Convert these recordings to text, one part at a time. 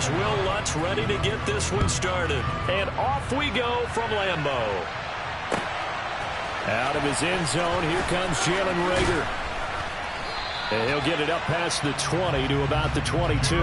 Here's Will Lutz ready to get this one started. And off we go from Lambeau. Out of his end zone, here comes Jalen Reagor. And he'll get it up past the 20 to about the 22.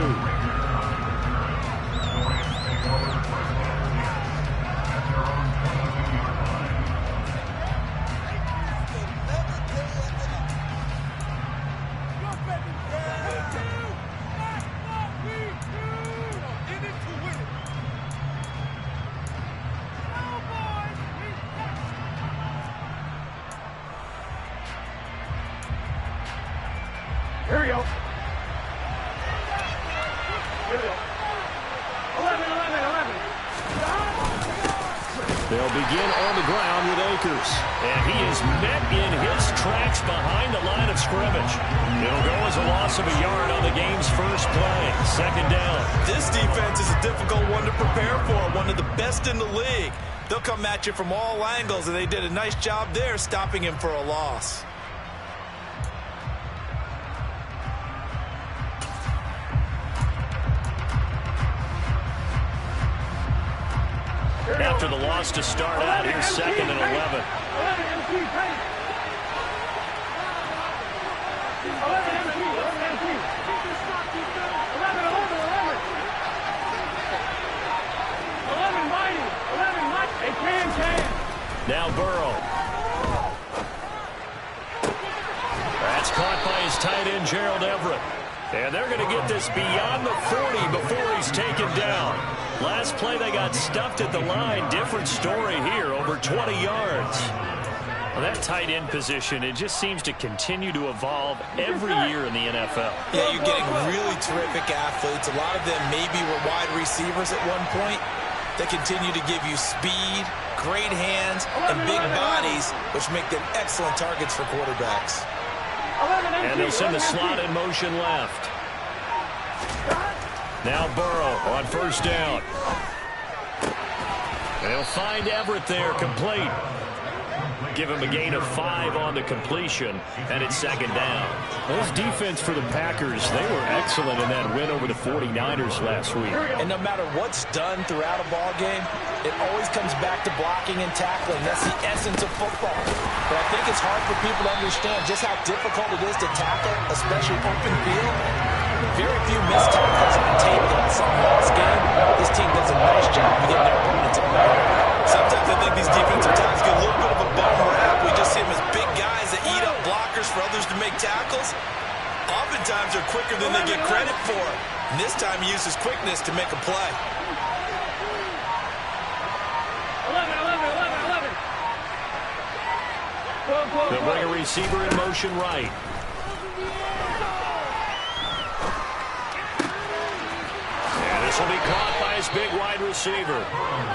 Here we go. 11, 11, 11. They'll begin on the ground with Akers. And he is met in his tracks behind the line of scrimmage. It'll go as a loss of a yard on the game's first play. Second down. This defense is a difficult one to prepare for. One of the best in the league. They'll come at you from all angles, and they did a nice job there stopping him for a loss. After the loss to start out, here's second and 11. 11 mighty. Hey, Cam. Now Burrow. That's caught by his tight end, Gerald Everett. And they're going to get this beyond the 40 before he's taken down. Last play, they got stuffed at the line. Different story here, over 20 yards. Well, that tight end position, it just seems to continue to evolve every year in the NFL. Yeah, you're getting really terrific athletes. A lot of them maybe were wide receivers at one point. They continue to give you speed, great hands, and big bodies, which make them excellent targets for quarterbacks. And they'll send the slot in motion left. Now Burrow on first down. They'll find Everett there, complete. Give him a gain of 5 on the completion, and it's second down. This defense for the Packers, they were excellent in that win over the 49ers last week. And no matter what's done throughout a ball game, it always comes back to blocking and tackling. That's the essence of football. But I think it's hard for people to understand just how difficult it is to tackle, especially open field. Very few missed tackles on tape that I saw in this game. This team does a nice job of getting their opponents away. Sometimes I think these defensive tackles get a little bit of a bum rap. We just see them as big guys that eat up blockers for others to make tackles. Oftentimes they're quicker than they get credit for. And this time he uses quickness to make a play. 11. They'll bring a receiver in motion right. This will be caught by his big wide receiver.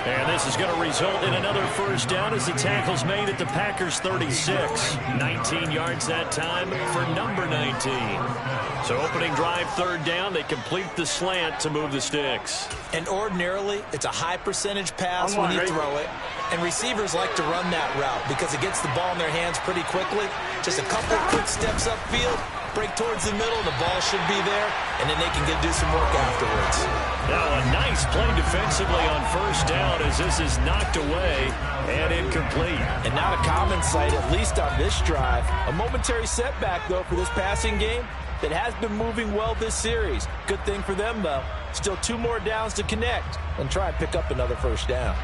And this is going to result in another first down as the tackle's made at the Packers' 36. 19 yards that time for number 19. So opening drive, third down, they complete the slant to move the sticks. And ordinarily, it's a high percentage pass when you throw it. And receivers like to run that route because it gets the ball in their hands pretty quickly. Just a couple of quick steps upfield, break towards the middle, the ball should be there, and then they can do some work afterwards. Now a nice play defensively on first down as this is knocked away and incomplete. And not a common sight, at least on this drive. A momentary setback, though, for this passing game that has been moving well this series. Good thing for them, though. Still 2 more downs to connect and try and pick up another first down.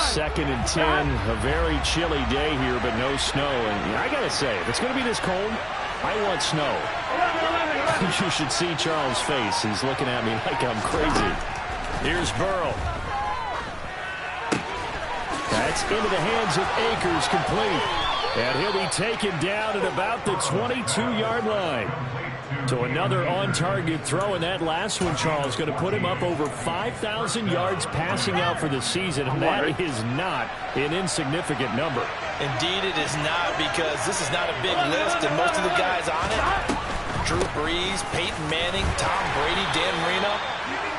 Second and 10, a very chilly day here, but no snow. And I got to say, if it's going to be this cold, I want snow. You should see Charles' face. He's looking at me like I'm crazy. Here's Burrow. That's into the hands of Akers, complete. And he'll be taken down at about the 22-yard line. So another on-target throw, and that last one, Charles, going to put him up over 5,000 yards passing out for the season. And that is not an insignificant number. Indeed it is not, because this is not a big list, and most of the guys on it, Drew Brees, Peyton Manning, Tom Brady, Dan Marino,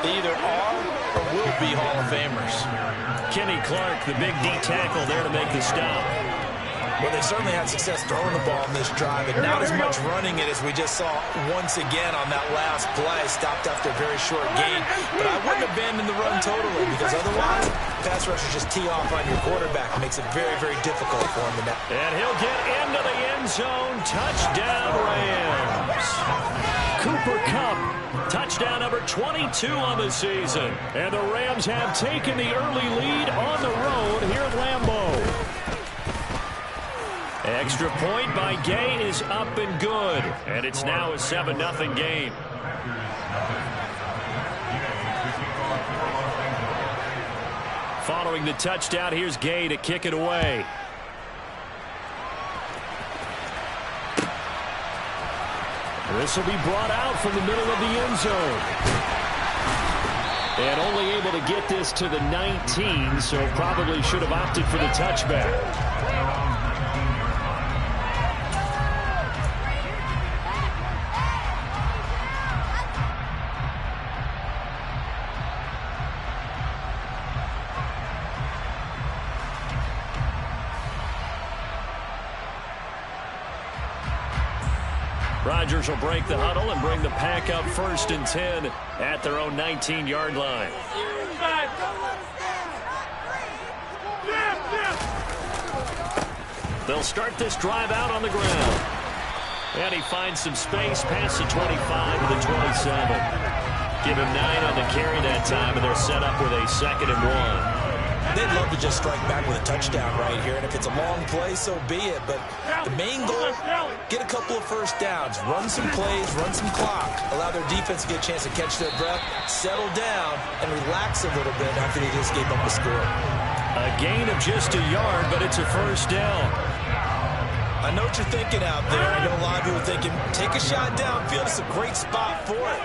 they either are or will be Hall of Famers. Kenny Clark, the big D tackle there to make the stop. Well, they certainly had success throwing the ball in this drive, and not as much running it as we just saw once again on that last play. Stopped after a very short gain. But I wouldn't abandon the run totally, because otherwise, pass rushers just tee off on your quarterback. It makes it very, very difficult for him to net. And he'll get into the end zone. Touchdown, Rams. Cooper Kupp, touchdown number 22 on the season. And the Rams have taken the early lead on the road here at Lambeau. Extra point by Gay is up and good. And it's now a 7-0 game. Following the touchdown, here's Gay to kick it away. This will be brought out from the middle of the end zone. And only able to get this to the 19, so probably should have opted for the touchback. Rodgers will break the huddle and bring the pack up 1st and 10 at their own 19-yard line. They'll start this drive out on the ground. And he finds some space past the 25 to the 27. Give him 9 on the carry that time, and they're set up with a 2nd and 1. They'd love to just strike back with a touchdown right here, and if it's a long play, so be it. But the main goal, get a couple of first downs, run some plays, run some clock, allow their defense to get a chance to catch their breath, settle down, and relax a little bit after they just gave up a score. A gain of just a yard, but it's a 1st down. I know what you're thinking out there. I know a lot of people are thinking, take a shot downfield. It's a great spot for it.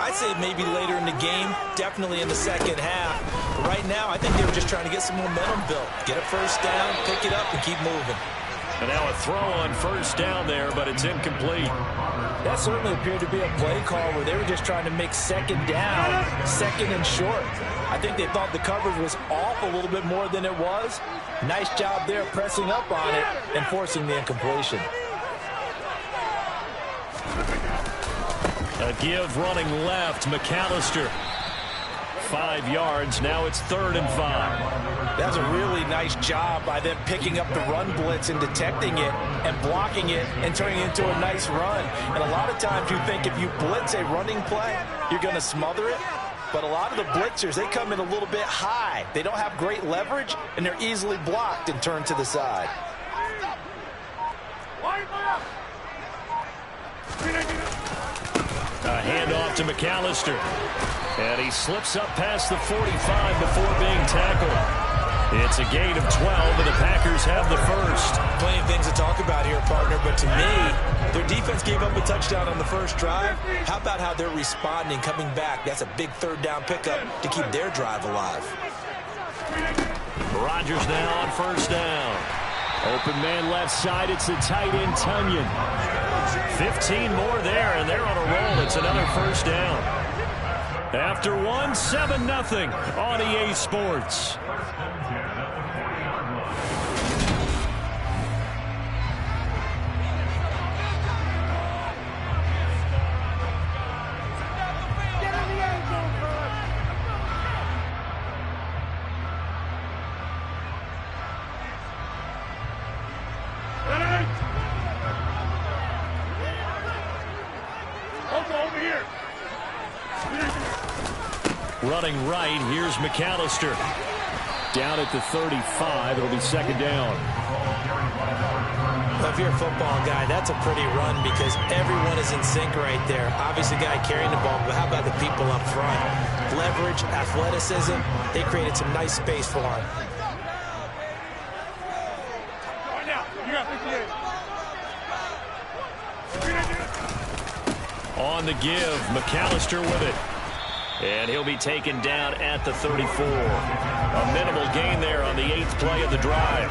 I'd say maybe later in the game, definitely in the second half. But right now, I think they were just trying to get some momentum built. Get a first down, pick it up, and keep moving. And now a throw on 1st down there, but it's incomplete. That certainly appeared to be a play call where they were just trying to make 2nd down, 2nd and short. I think they thought the coverage was off a little bit more than it was. Nice job there pressing up on it and forcing the incompletion. A give running left, McAllister. 5 yards, now it's 3rd and 5. That's a really nice job by them picking up the run blitz and detecting it and blocking it and turning it into a nice run. And a lot of times you think if you blitz a running play, you're going to smother it. But a lot of the blitzers, they come in a little bit high. They don't have great leverage, and they're easily blocked and turned to the side. A handoff to McAllister. And he slips up past the 45 before being tackled. It's a gain of 12, and the Packers have the 1st. Plenty of things to talk about here, partner, but to me, their defense gave up a touchdown on the first drive. How about how they're responding, coming back? That's a big 3rd down pickup to keep their drive alive. Rodgers now on 1st down. Open man left side, it's the tight end, Tunyon. 15 more there, and they're on a roll. It's another 1st down. After 1, 7-0 on EA Sports. Running right, here's McAllister. Down at the 35, it'll be 2nd down. Well, if you're a football guy, that's a pretty run because everyone is in sync right there. Obviously, the guy carrying the ball, but how about the people up front? Leverage, athleticism, they created some nice space for him. On the give, McAllister with it. And he'll be taken down at the 34. A minimal gain there on the 8th play of the drive.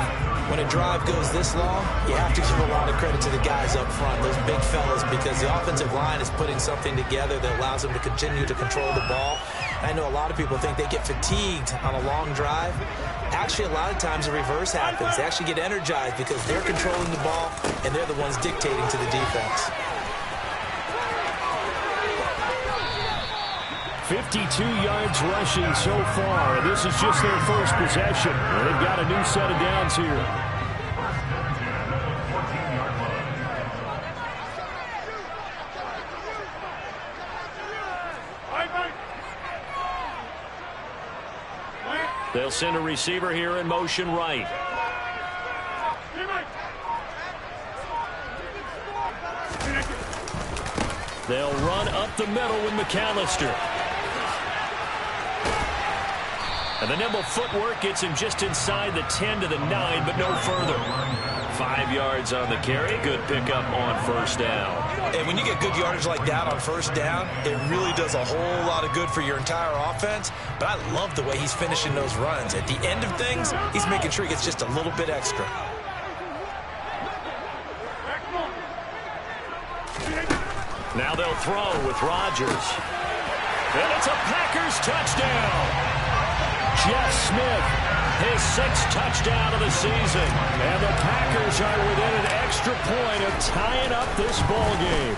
when a drive goes this long, you have to give a lot of credit to the guys up front, those big fellas, because the offensive line is putting something together that allows them to continue to control the ball. I know a lot of people think they get fatigued on a long drive. Actually, a lot of times the reverse happens. They actually get energized because they're controlling the ball, and they're the ones dictating to the defense. 52 yards rushing so far, and this is just their first possession. They've got a new set of downs here. They'll send a receiver here in motion right. They'll run up the middle with McAllister. And the nimble footwork gets him just inside the 10 to the 9, but no further. 5 yards on the carry. Good pickup on first down. And when you get good yardage like that on first down, it really does a whole lot of good for your entire offense. But I love the way he's finishing those runs. At the end of things, he's making sure he gets just a little bit extra. Now they'll throw with Rodgers. And it's a Packers touchdown. Jeff Smith, his 6th touchdown of the season. And the Packers are within an extra point of tying up this ball game.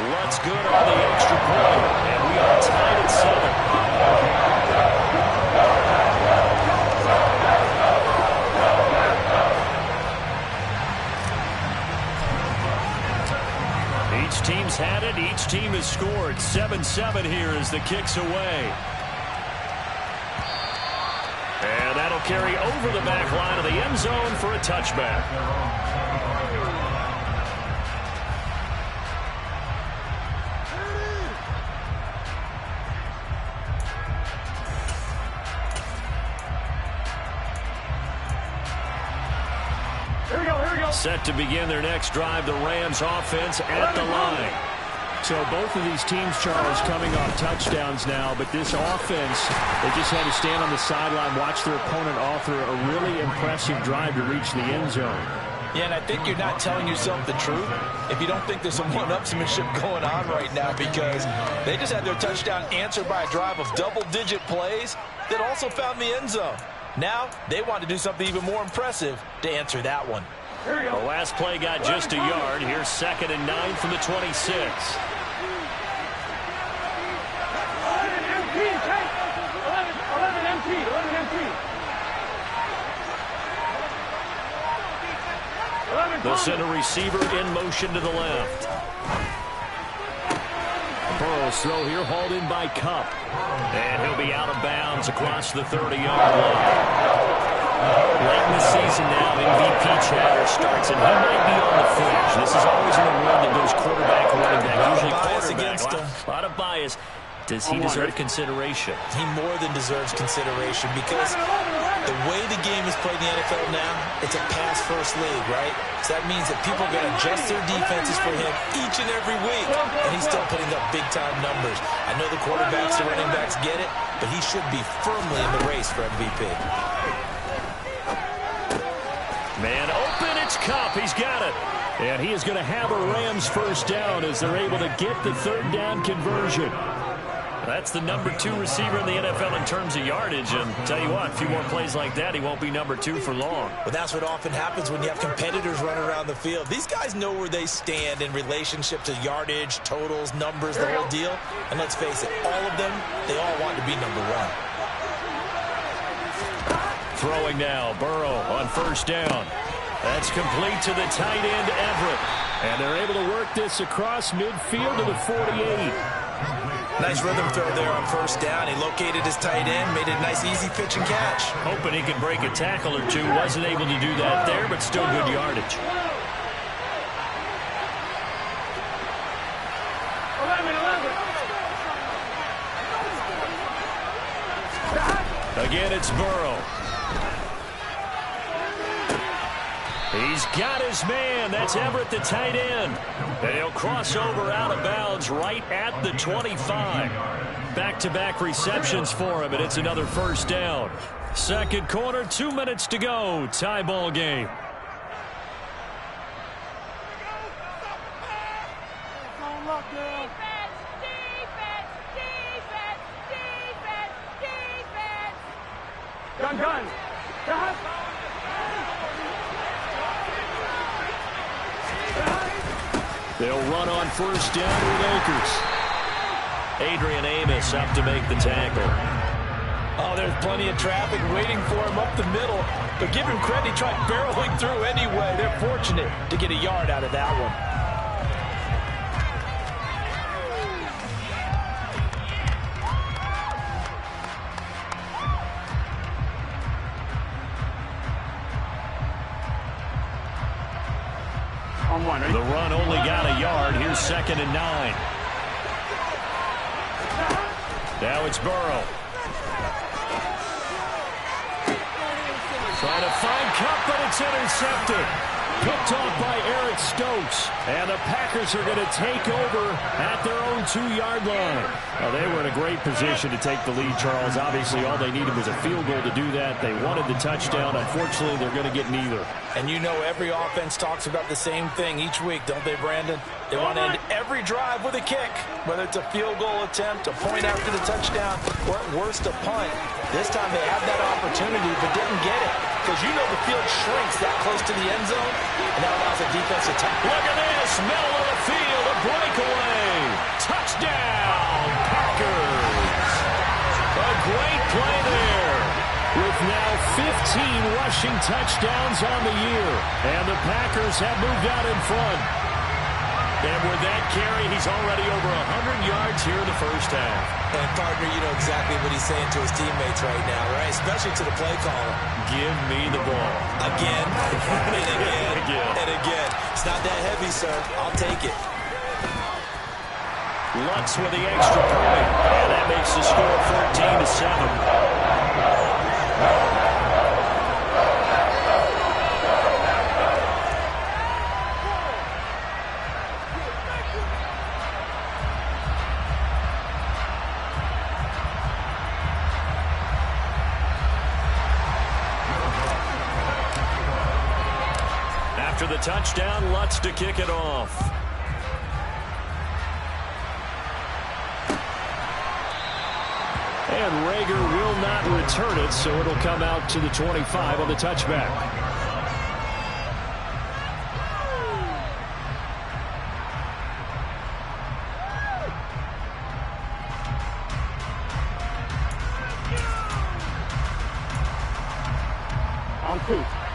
Looks good on the extra point. And we are tied at 7. Each team's had it. Each team has scored. 7-7 here as the kick's away. And that'll carry over the back line of the end zone for a touchback. Here we go. Set to begin their next drive, the Rams offense at the line. So both of these teams, Charles, coming off touchdowns now, but this offense, they just had to stand on the sideline, watch their opponent offer a really impressive drive to reach the end zone. Yeah, and I think you're not telling yourself the truth if you don't think there's some one-upsmanship going on right now, because they just had their touchdown answered by a drive of double-digit plays that also found the end zone. Now they want to do something even more impressive to answer that one. The last play got just a yard. Here's 2nd and 9 from the 26. 11 empty. They'll send a receiver in motion to the left. Burrow's throw here hauled in by Kupp. And he'll be out of bounds across the 30-yard line. Late in the season now, MVP chatter starts, and he might be on the fringe. This is always an award that goes quarterback, running back, usually quarterback. A lot of bias. Does he deserve consideration? He more than deserves consideration, because the way the game is played in the NFL now, it's a pass-first league, right? So that means that people are going to adjust their defenses for him each and every week, and he's still putting up big-time numbers. I know the quarterbacks and running backs get it, but he should be firmly in the race for MVP. Man open, it's Kupp. He's got it. And he is going to have a Rams first down as they're able to get the 3rd down conversion. That's the number 2 receiver in the NFL in terms of yardage. And tell you what, a few more plays like that, he won't be number 2 for long. But that's what often happens when you have competitors running around the field. These guys know where they stand in relationship to yardage, totals, numbers, the whole deal. And let's face it, all of them, they all want to be number 1. Throwing now, Burrow on first down. That's complete to the tight end, Everett. And they're able to work this across midfield to the 48. Nice rhythm throw there on first down. He located his tight end, made it a nice, easy pitch and catch. Hoping he could break a tackle or two. Wasn't able to do that there, but still good yardage. 11. Again, it's Burrow. He's got his man. That's Everett, the tight end. And he'll cross over out of bounds right at the 25. Back-to-back receptions for him, and it's another first down. Second quarter, 2 minutes to go. Tie ball game. Gun. They'll run on first down with Akers. Adrian Amos up to make the tackle. Oh, there's plenty of traffic waiting for him up the middle. But give him credit, he tried barreling through anyway. They're fortunate to get a yard out of that one. The run only got a yard. Here's 2nd and 9. Now it's Burrow. Trying to find Kupp, but it's intercepted. Picked off by Eric Stokes. And the Packers are going to take over at their own 2-yard line. Well, they were in a great position to take the lead, Charles. Obviously, all they needed was a field goal to do that. They wanted the touchdown. Unfortunately, they're going to get neither. And you know every offense talks about the same thing each week, don't they, Brandon? They want to end every drive with a kick, whether it's a field goal attempt, a point after the touchdown, or at worst a punt. This time they had that opportunity but didn't get it because you know the field shrinks that close to the end zone, and that allows a defense to touch. Look at this, middle of the field, a breakaway. Touchdown, Packers. A great play there. With now 15 rushing touchdowns on the year. And the Packers have moved out in front. And with that carry, he's already over 100 yards here in the first half. And, partner, you know exactly what he's saying to his teammates right now, right? Especially to the play caller. Give me the ball. Again, and again, and again. It's not that heavy, sir. I'll take it. Lutz with the extra point. And that makes the score 14-7. After the touchdown, Lutz to kick it off. And Rager will not return it, so it'll come out to the 25 on the touchback.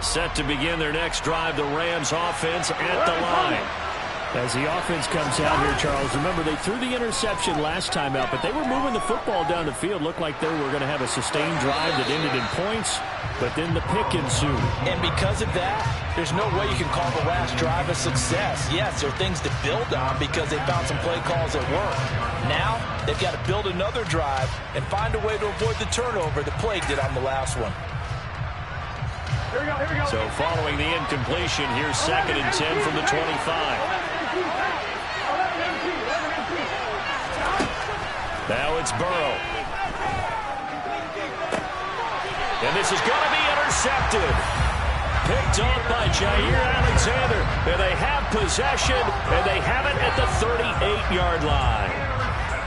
Set to begin their next drive, the Rams offense at the line. As the offense comes out here, Charles, remember they threw the interception last time out, but they were moving the football down the field. Looked like they were going to have a sustained drive that ended in points, but then the pick ensued. And because of that, there's no way you can call the last drive a success. Yes, there are things to build on because they found some play calls that work. Now, they've got to build another drive and find a way to avoid the turnover that plagued it on the last one. Here we go. So following the incompletion, here's 2nd and 10 from the 25. Now it's Burrow. And this is going to be intercepted. Picked off by Jair Alexander. And they have possession, and they have it at the 38-yard line.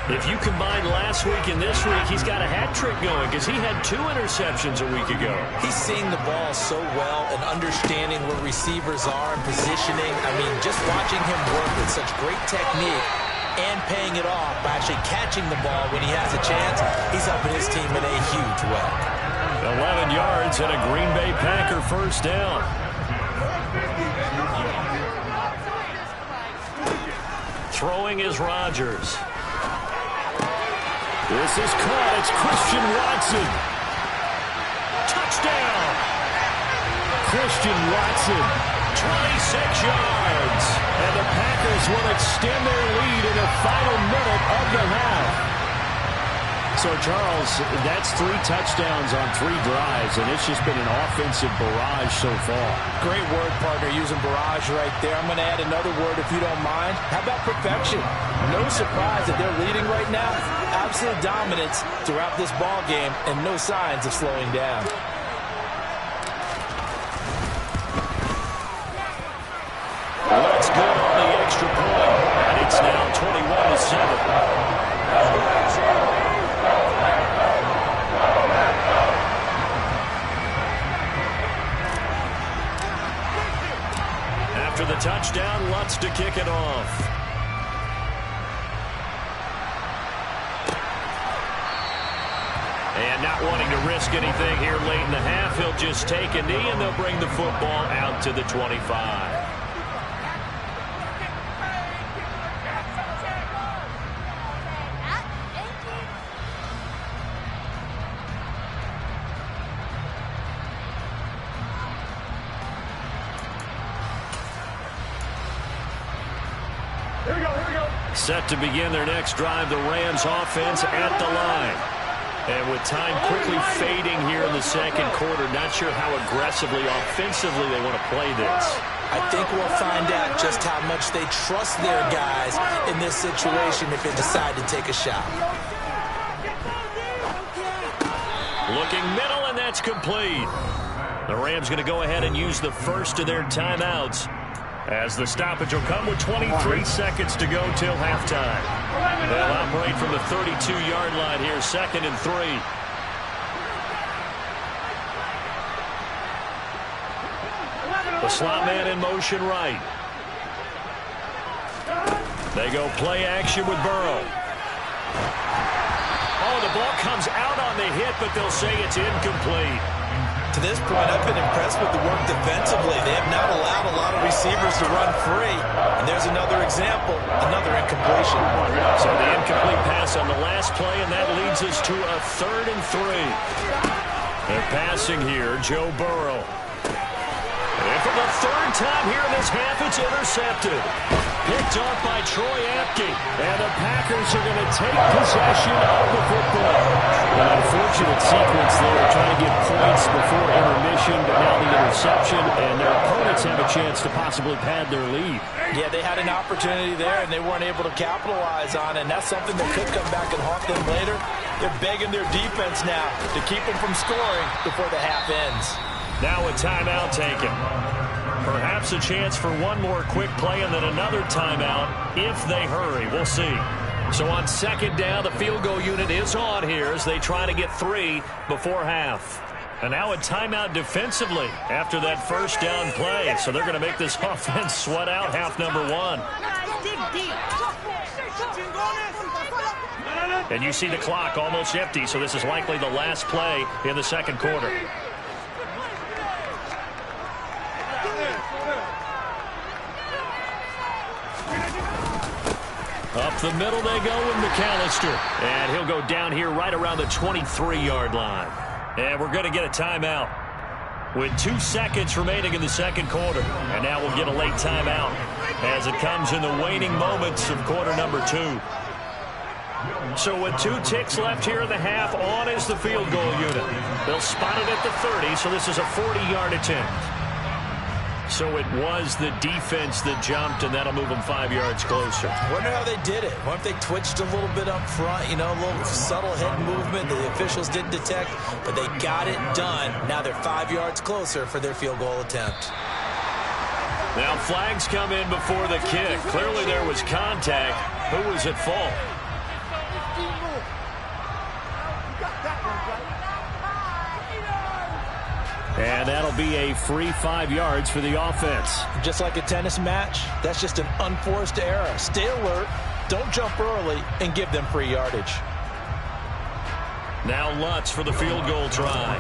If you combine last week and this week, he's got a hat trick going because he had 2 interceptions a week ago. He's seeing the ball so well and understanding where receivers are and positioning. I mean, just watching him work with such great technique and paying it off by actually catching the ball when he has a chance, he's helping his team in a huge way. 11 yards and a Green Bay Packer first down. Throwing is Rodgers. This is caught. It's Christian Watson. Touchdown. Christian Watson, 26 yards. And the Packers will extend their lead in the final minute of the half. So, Charles, that's 3 touchdowns on 3 drives, and it's just been an offensive barrage so far. Great word, partner, using barrage right there. I'm going to add another word if you don't mind. How about perfection? No surprise that they're leading right now. Absolute dominance throughout this ball game and no signs of slowing down. Let's go on the extra point, and it's now 21-7. After the touchdown, Lutz to kick it off. And not wanting to risk anything here late in the half, he'll just take a knee, and they'll bring the football out to the 25. Set to begin their next drive, the Rams offense at the line. And with time quickly fading here in the second quarter, not sure how aggressively, offensively they want to play this. I think we'll find out just how much they trust their guys in this situation if they decide to take a shot. Looking middle, and that's complete. The Rams going to go ahead and use the first of their timeouts, as the stoppage will come with 23 seconds to go till halftime. They'll operate from the 32-yard line here, 2nd and 3. The slot man in motion right. They go play action with Burrow. Oh, the ball comes out on the hit, but they'll say it's incomplete. To this point, I've been impressed with the work defensively. They have not allowed a lot of receivers to run free. And there's another example, another incompletion. So the incomplete pass on the last play, and that leads us to a 3rd and 3. They're passing here, Joe Burrow. And for the 3rd time here in this half, it's intercepted. Picked off by Troy Apke. And the Packers are going to take possession of the football. An unfortunate sequence there, trying to get points before intermission, but now the interception, and their opponents have a chance to possibly pad their lead. Yeah, they had an opportunity there, and they weren't able to capitalize on it, and that's something that could come back and haunt them later. They're begging their defense now to keep them from scoring before the half ends. Now a timeout taken. Perhaps a chance for one more quick play and then another timeout if they hurry. We'll see. So on 2nd down, the field goal unit is on here as they try to get 3 before half. And now a timeout defensively after that first down play. So they're going to make this offense sweat out half number 1. And you see the clock almost empty, so this is likely the last play in the second quarter. Up the middle they go with McAllister. And he'll go down here right around the 23-yard line. And we're going to get a timeout with 2 seconds remaining in the second quarter. And now we'll get a late timeout as it comes in the waning moments of quarter number 2. So with 2 ticks left here in the half, on is the field goal unit. They'll spot it at the 30, so this is a 40-yard attempt. So it was the defense that jumped, and that'll move them 5 yards closer. Wonder how they did it. Wonder if they twitched a little bit up front, you know, a little subtle head movement the officials didn't detect, but they got it done. Now they're 5 yards closer for their field goal attempt. Now flags come in before the kick. Clearly there was contact. Who was at fault? And that'll be a free 5 yards for the offense. Just like a tennis match, that's just an unforced error. Stay alert, don't jump early, and give them free yardage. Now Lutz for the field goal try.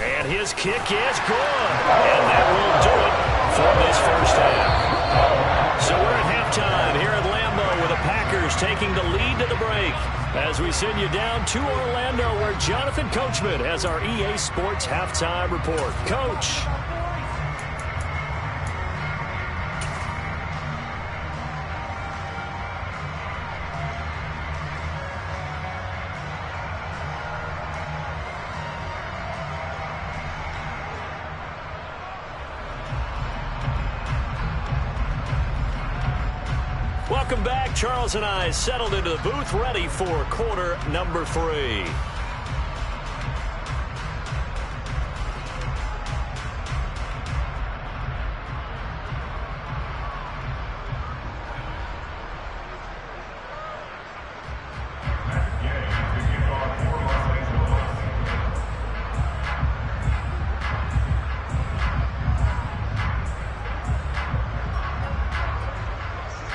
And his kick is good. And that will do it for this first half. So we're at halftime here at Lambeau with the Packers taking the lead to the break. As we send you down to Orlando, where Jonathan Coachman has our EA Sports Halftime Report. Coach. Welcome back. Charles and I settled into the booth, ready for quarter number 3.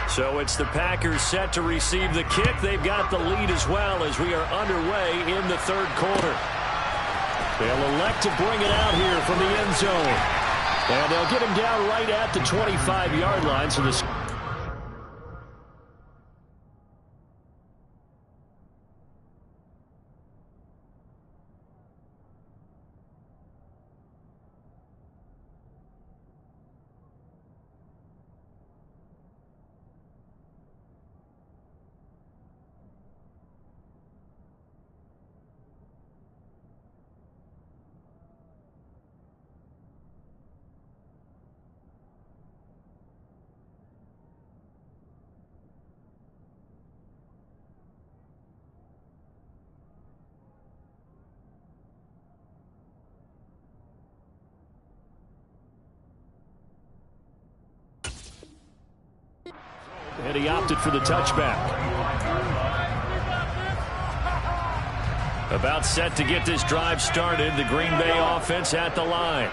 So it's the Packers set to receive the kick. They've got the lead as well as we are underway in the third quarter. They'll elect to bring it out here from the end zone. And they'll get him down right at the 25-yard line. So the and he opted for the touchback. About set to get this drive started. The Green Bay offense at the line.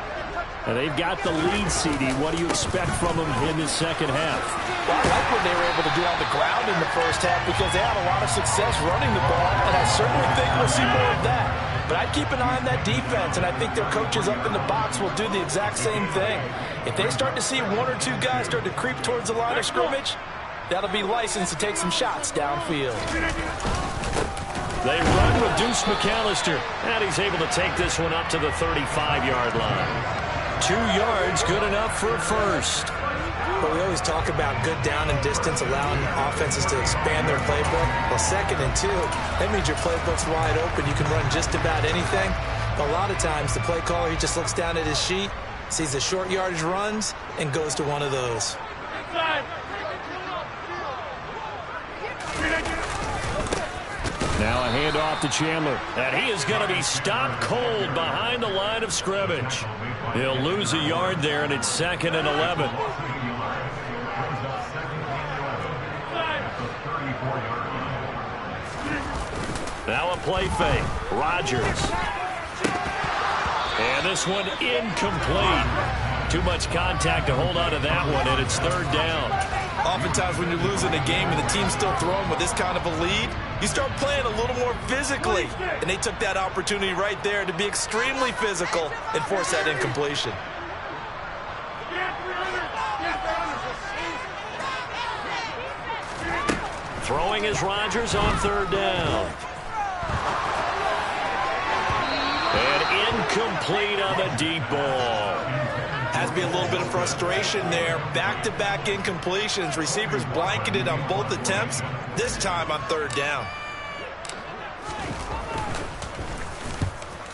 And they've got the lead, CD. What do you expect from them in the second half? Well, I like what they were able to do on the ground in the first half because they had a lot of success running the ball, and I certainly think we'll see more of that. But I'd keep an eye on that defense, and I think their coaches up in the box will do the exact same thing. If they start to see one or two guys start to creep towards the line of scrimmage, that'll be licensed to take some shots downfield. They run with Deuce McAllister, and he's able to take this one up to the 35-yard line. 2 yards, good enough for a first. But we always talk about good down and distance, allowing offenses to expand their playbook. Well, 2nd and 2, that means your playbook's wide open. You can run just about anything. But a lot of times, the play caller, he just looks down at his sheet, sees the short yardage runs, and goes to one of those. Now a handoff to Chandler. And he is going to be stopped cold behind the line of scrimmage. He'll lose a yard there, and it's 2nd and 11. Now a play fake. Rodgers. And this one incomplete. Too much contact to hold on to that one, and it's 3rd down. Oftentimes when you're losing a game and the team's still throwing with this kind of a lead, you start playing a little more physically. And they took that opportunity right there to be extremely physical and force that incompletion. Throwing is Rodgers on 3rd down. And incomplete on the deep ball. Has to be a little bit of frustration there. Back-to-back incompletions. Receivers blanketed on both attempts, this time on 3rd down.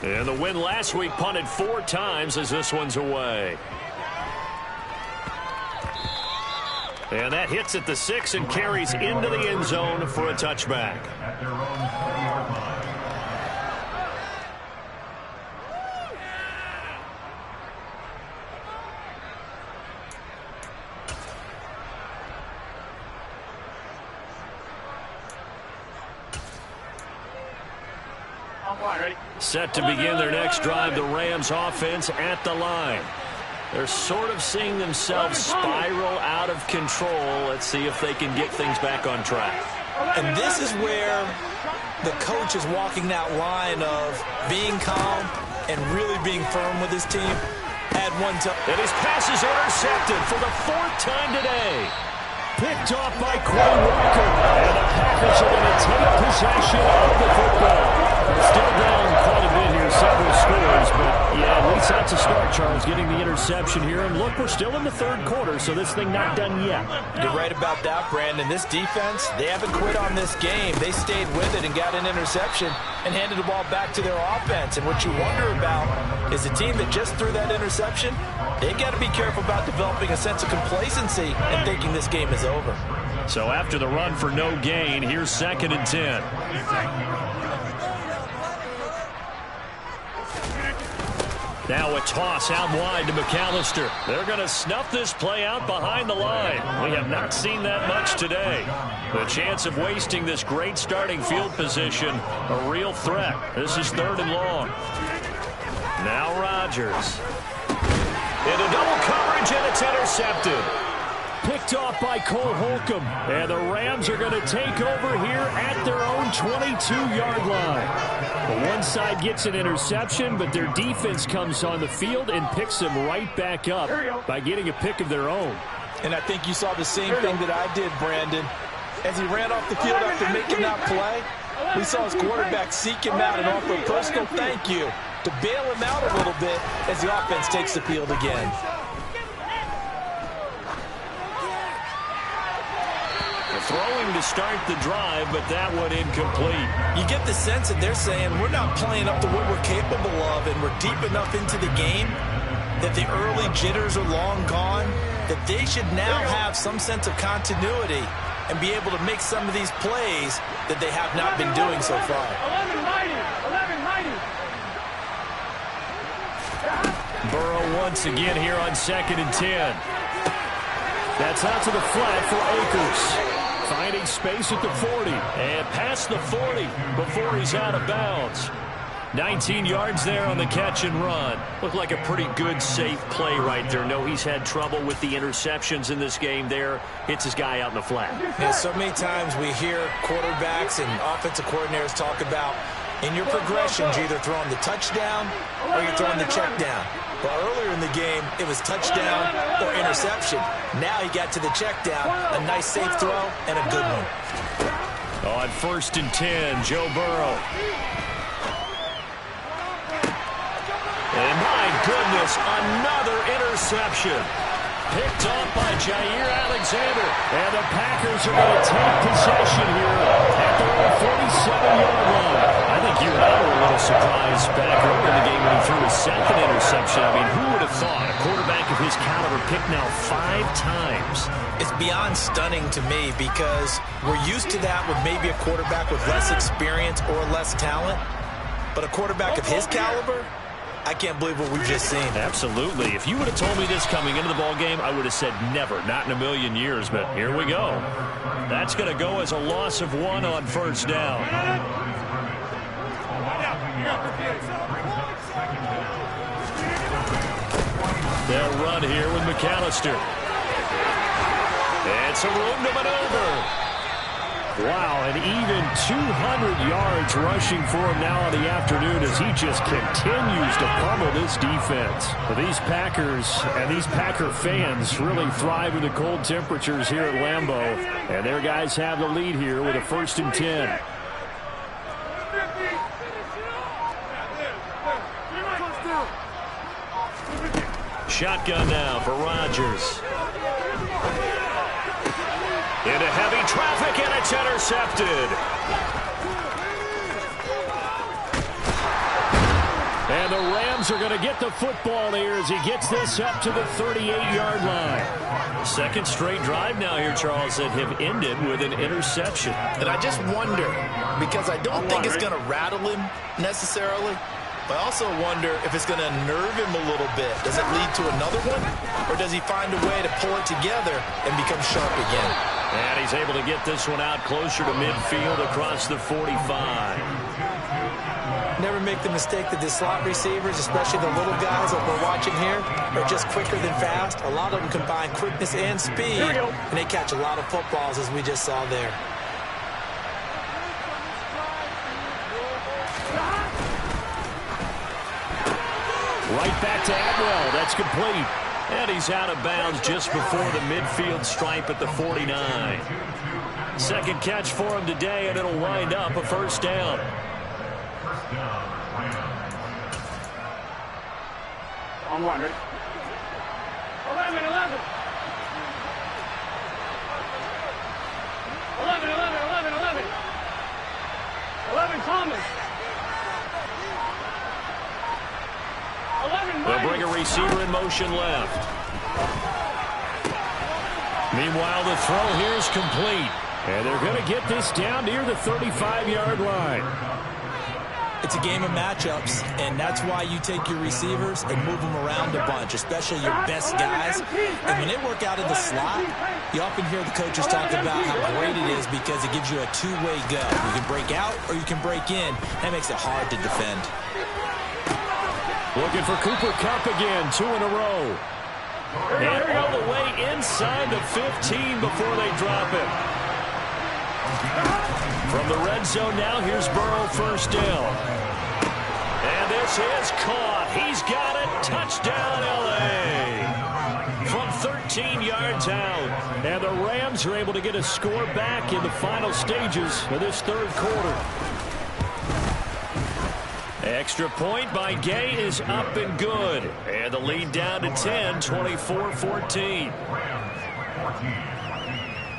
And the win last week punted 4 times as this one's away. And that hits at the 6 and carries into the end zone for a touchback. Set to begin their next drive, the Rams offense at the line. They're sort of seeing themselves spiral out of control. Let's see if they can get things back on track. And this is where the coach is walking that line of being calm and really being firm with his team. Add one to... And his pass is intercepted for the 4th time today. Picked off by Quay Walker. And the Packers are going to take possession of the football. Still down quite a bit here, several scores, but yeah, at least that's a start, Charles, getting the interception here. And look, we're still in the 3rd quarter, so this thing not done yet. You're right about that, Brandon. This defense, they haven't quit on this game. They stayed with it and got an interception and handed the ball back to their offense. And what you wonder about is the team that just threw that interception, they got to be careful about developing a sense of complacency and thinking this game is over. So after the run for no gain, here's 2nd and 10. Now a toss out wide to McAllister. They're going to snuff this play out behind the line. We have not seen that much today. The chance of wasting this great starting field position, a real threat. This is 3rd and long. Now Rodgers. Into double coverage, and it's intercepted. Picked off by Cole Holcomb. And the Rams are going to take over here at their own 22-yard line. The one side gets an interception, but their defense comes on the field and picks them right back up by getting a pick of their own. And I think you saw the same thing that I did, Brandon. As he ran off the field after making that play, we saw his quarterback seek him out and offer a personal thank you to bail him out a little bit as the offense takes the field again. Throwing to start the drive, but that one incomplete. You get the sense that they're saying we're not playing up to what we're capable of, and we're deep enough into the game that the early jitters are long gone, that they should now have some sense of continuity and be able to make some of these plays that they have not been doing so far. 11 Burrow once again here on 2nd and 10. That's out to the flat for Akers. Finding space at the 40. And past the 40 before he's out of bounds. 19 yards there on the catch and run. Looked like a pretty good, safe play right there. No, he's had trouble with the interceptions in this game there. Hits his guy out in the flat. Yeah, so many times we hear quarterbacks and offensive coordinators talk about in your progressions, you're either throwing the touchdown or you're throwing the check down. Well, earlier in the game, it was touchdown or interception. Now he got to the check down, a nice safe throw, and a good one. On 1st and 10, Joe Burrow. And my goodness, another interception. Picked off by Jair Alexander. And the Packers are going to take possession here at their own 47-yard line. I think you and I were a little surprised back earlier in the game when he threw his 2nd interception. I mean, who would have thought a quarterback of his caliber picked now 5 times? It's beyond stunning to me because we're used to that with maybe a quarterback with less experience or less talent. But a quarterback of his caliber, I can't believe what we've just seen. Absolutely. If you would have told me this coming into the ballgame, I would have said never, not in a million years. But here we go. That's going to go as a loss of 1 on 1st down. They'll run here with McAllister. It's a room to maneuver. Wow, and even 200 yards rushing for him now in the afternoon as he just continues to pummel this defense. Well, these Packers and these Packer fans really thrive in the cold temperatures here at Lambeau. And their guys have the lead here with a 1st and 10. Shotgun now for Rodgers. Into heavy traffic, and it's intercepted. And the Rams are going to get the football here as he gets this up to the 38-yard line. 2nd straight drive now here, Charles, that have ended with an interception. And I just wonder, because I don't think it's going to rattle him necessarily, but I also wonder if it's going to unnerve him a little bit. Does it lead to another one? Or does he find a way to pull it together and become sharp again? And he's able to get this one out closer to midfield across the 45. Never make the mistake that the slot receivers, especially the little guys that we're watching here, are just quicker than fast. A lot of them combine quickness and speed, and they catch a lot of footballs, as we just saw there. Right back to Atwell. That's complete. And he's out of bounds just before the midfield stripe at the 49. 2nd catch for him today, and it'll wind up a 1st down. On 1. 11, 11. 11, 11, 11, 11. 11, Thomas. 11, They'll bring a receiver in motion left. Meanwhile, the throw here is complete. And they're going to get this down near the 35-yard line. It's a game of matchups, and that's why you take your receivers and move them around a bunch, especially your best guys. And when they work out in the slot, you often hear the coaches talk about how great it is because it gives you a two-way go. You can break out or you can break in. That makes it hard to defend. Looking for Cooper Kupp again, 2 in a row. And all the way inside the 15 before they drop it. From the red zone now, here's Burrow, first down. And this is caught. He's got it. Touchdown, L.A. From 13 yards out. And the Rams are able to get a score back in the final stages of this third quarter. Extra point by Gay is up and good. And the lead down to 10, 24-14.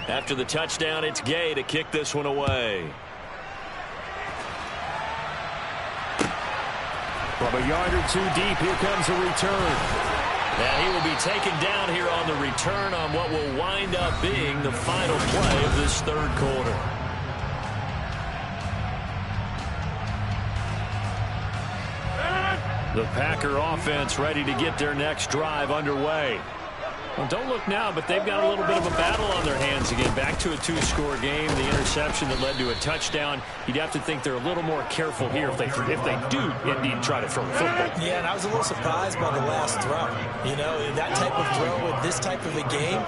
After the touchdown, it's Gay to kick this one away. From a yard or two deep, here comes a return. And he will be taken down here on the return on what will wind up being the final play of this third quarter. The Packer offense ready to get their next drive underway. Well, don't look now, but they've got a little bit of a battle on their hands again. Back to a 2-score game. The interception that led to a touchdown. You'd have to think they're a little more careful here if they do indeed try to throw the football. Yeah, and I was a little surprised by the last throw. You know, that type of throw in this type of a game,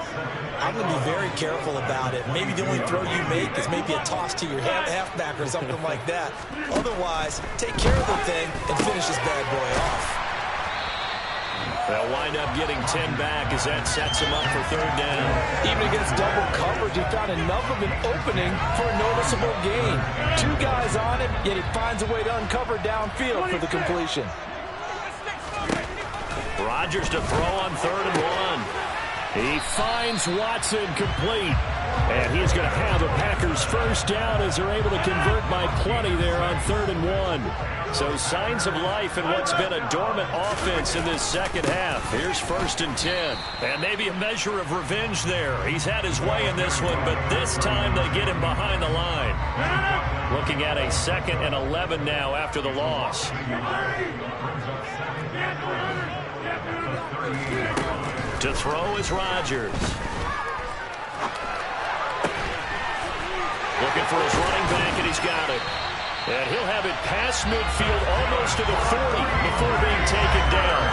I'm going to be very careful about it. Maybe the only throw you make is maybe a toss to your halfback or something like that. Otherwise, take care of the thing and finish this bad boy off. They'll wind up getting 10 back as that sets him up for third down. Even against double coverage, he found enough of an opening for a noticeable gain. 2 guys on him, yet he finds a way to uncover downfield for the completion. Rodgers to throw on 3rd and 1. He finds Watson complete. And he's going to have the Packers first down as they're able to convert by plenty there on 3rd and 1. So signs of life in what's been a dormant offense in this second half. Here's 1st and 10. And maybe a measure of revenge there. He's had his way in this one, but this time they get him behind the line. Looking at a 2nd and 11 now after the loss. To throw is Rodgers. Looking for his running back, and he's got it. And he'll have it past midfield almost to the 40 before being taken down.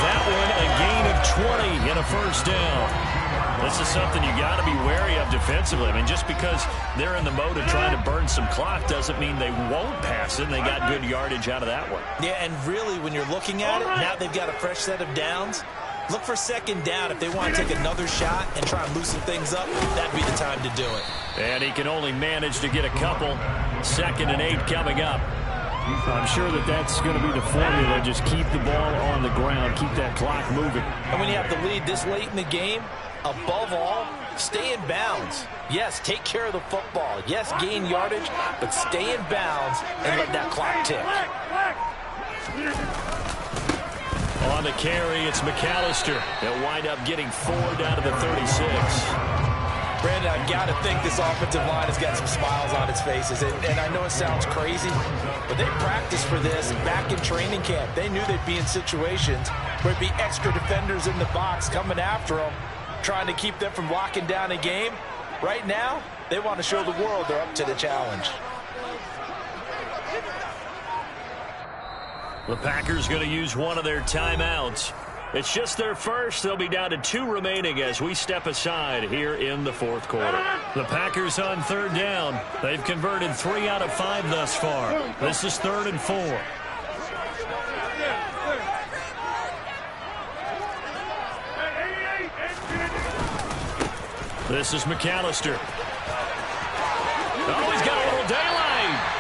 That one a gain of 20 and a first down. This is something you got to be wary of defensively. I mean, just because they're in the mode of trying to burn some clock doesn't mean they won't pass it. And they got good yardage out of that one. Yeah, and really, when you're looking at it, now they've got a fresh set of downs. Look for 2nd down. If they want to take another shot and try and loosen things up, that'd be the time to do it. And he can only manage to get a couple. 2nd and 8 coming up. I'm sure that's going to be the formula. Just keep the ball on the ground. Keep that clock moving. And when you have the lead this late in the game, above all, stay in bounds. Yes, take care of the football. Yes, gain yardage, but stay in bounds and let that clock tick. On the carry, it's McAllister. They'll wind up getting 4 down to the 36. Brandon, I've got to think this offensive line has got some smiles on its faces. And I know it sounds crazy, but they practiced for this back in training camp. They knew they'd be in situations where it'd be extra defenders in the box coming after them, trying to keep them from locking down a game. Right now, they want to show the world they're up to the challenge. The Packers going to use one of their timeouts. It's just their first. They'll be down to 2 remaining as we step aside here in the 4th quarter. The Packers on 3rd down. They've converted 3 out of 5 thus far. This is 3rd and 4. This is McAllister. Oh, he's got a little daylight.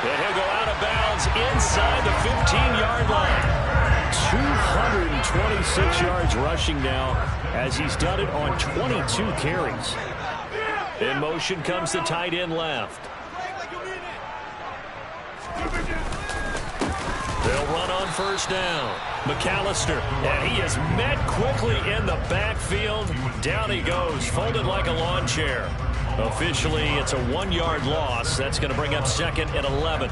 And he'll go out of bounds inside the 15-yard line. 226 yards rushing now as he's done it on 22 carries. In motion comes the tight end left. They'll run on first down. McAllister, and he is met quickly in the backfield. Down he goes, folded like a lawn chair. Officially, it's a 1-yard loss. That's going to bring up 2nd and 11.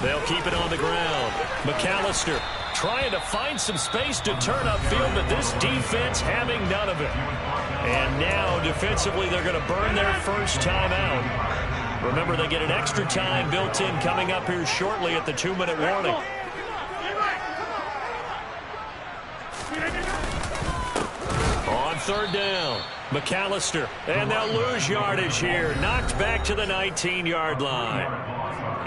They'll keep it on the ground. McAllister trying to find some space to turn upfield, but this defense having none of it. And now, defensively, they're going to burn their first time out. Remember, they get an extra time built in coming up here shortly at the 2-minute warning. On third down, McAllister, and they'll lose yardage here. Knocked back to the 19-yard line.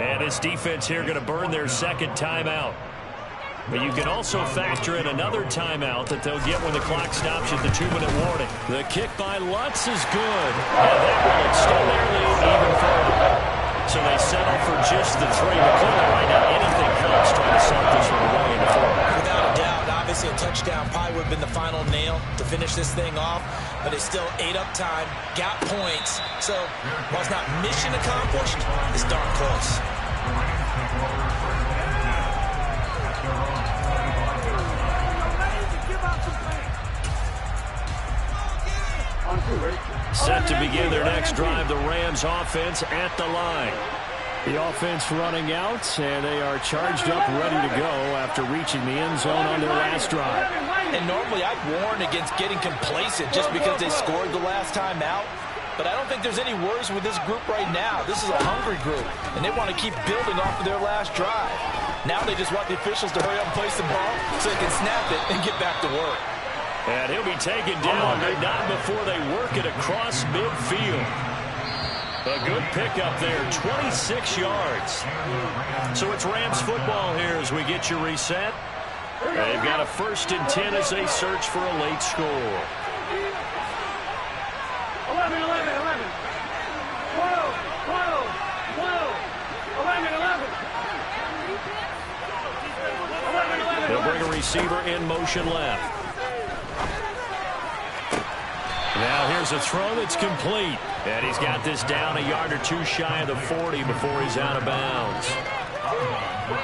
And this defense here going to burn their second timeout. But you can also factor in another timeout that they'll get when the clock stops at the 2-minute warning. The kick by Lutz is good. And that will extend their lead even further. So they settle for just the 3. But clearly right now, anything helps trying to salt this one away in the 4. Without a doubt, obviously a touchdown probably would have been the final nail to finish this thing off. But it's still ate up time, got points. So while it's not mission accomplished, it's darn close. Set to begin their next drive, the Rams offense at the line. The offense running out, and they are charged up, ready to go after reaching the end zone on their last drive. And normally I'd warn against getting complacent just because they scored the last time out. But I don't think there's any worries with this group right now. This is a hungry group, and they want to keep building off of their last drive. Now they just want the officials to hurry up and place the ball so they can snap it and get back to work. And he'll be taken down, but not before they work it across midfield. A good pickup there, 26 yards. So it's Rams football here as we get you reset. They've got a 1st and 10 as they search for a late score. 11, 11, 11. 12, 12, 12. 11, 11. 11, 11. They'll bring a receiver in motion left. Now here's a throw that's complete. And he's got this down a yard or 2 shy of the 40 before he's out of bounds.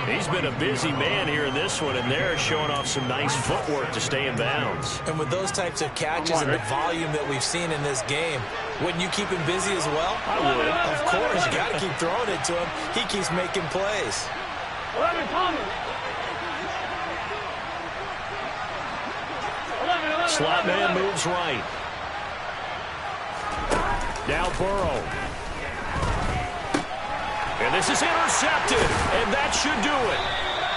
He's been a busy man here in this one, and they're showing off some nice footwork to stay in bounds. And with those types of catches and the volume that we've seen in this game, wouldn't you keep him busy as well? I would. Of course, you got to keep throwing it to him. He keeps making plays. 11, Palmer. 11, 11. Slot man moves right. Now Burrow. And this is intercepted, and that should do it.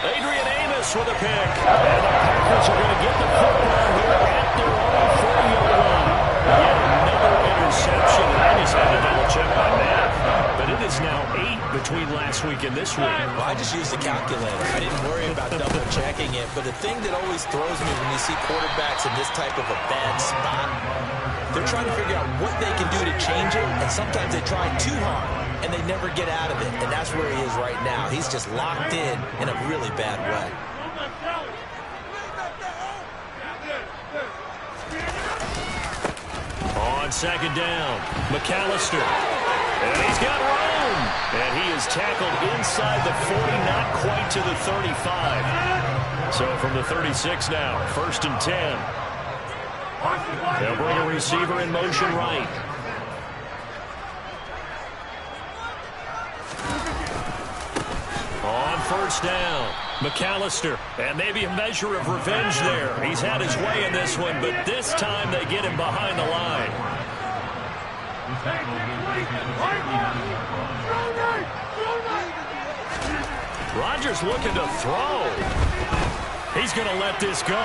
Adrian Amos with a pick. And the Packers are going to get the football here at their own 40-yard line. Yet another interception, and I just had to double-check my math. But it is now 8 between last week and this week. Well, I just used a calculator. I didn't worry about double-checking it. But the thing that always throws me when you see quarterbacks in this type of a bad spot, they're trying to figure out what they can do to change it, and sometimes they try too hard, and they never get out of it. And that's where he is right now. He's just locked in a really bad way. On second down, McAllister. And he's got room. And he is tackled inside the 40, not quite to the 35. So from the 36 now, 1st and 10. They'll bring a receiver in motion right. On first down, McAllister. And maybe a measure of revenge there. He's had his way in this one, but this time they get him behind the line. Rodgers looking to throw. He's going to let this go.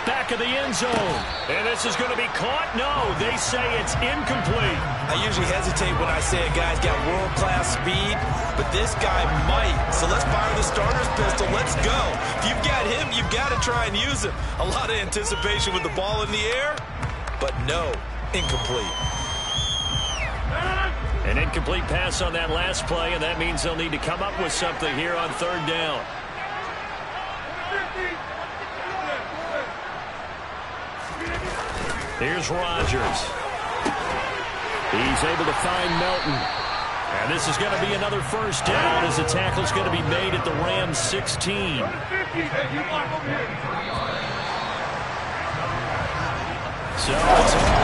Back of the end zone. And this is going to be caught? No, they say it's incomplete. I usually hesitate when I say a guy's got world-class speed, but this guy might. So let's fire the starter's pistol. Let's go. If you've got him, you've got to try and use him. A lot of anticipation with the ball in the air, but no, incomplete. An incomplete pass on that last play, and that means they'll need to come up with something here on third down. Here's Rodgers. He's able to find Melton. And this is going to be another first down as the tackle's going to be made at the Rams 16. So it's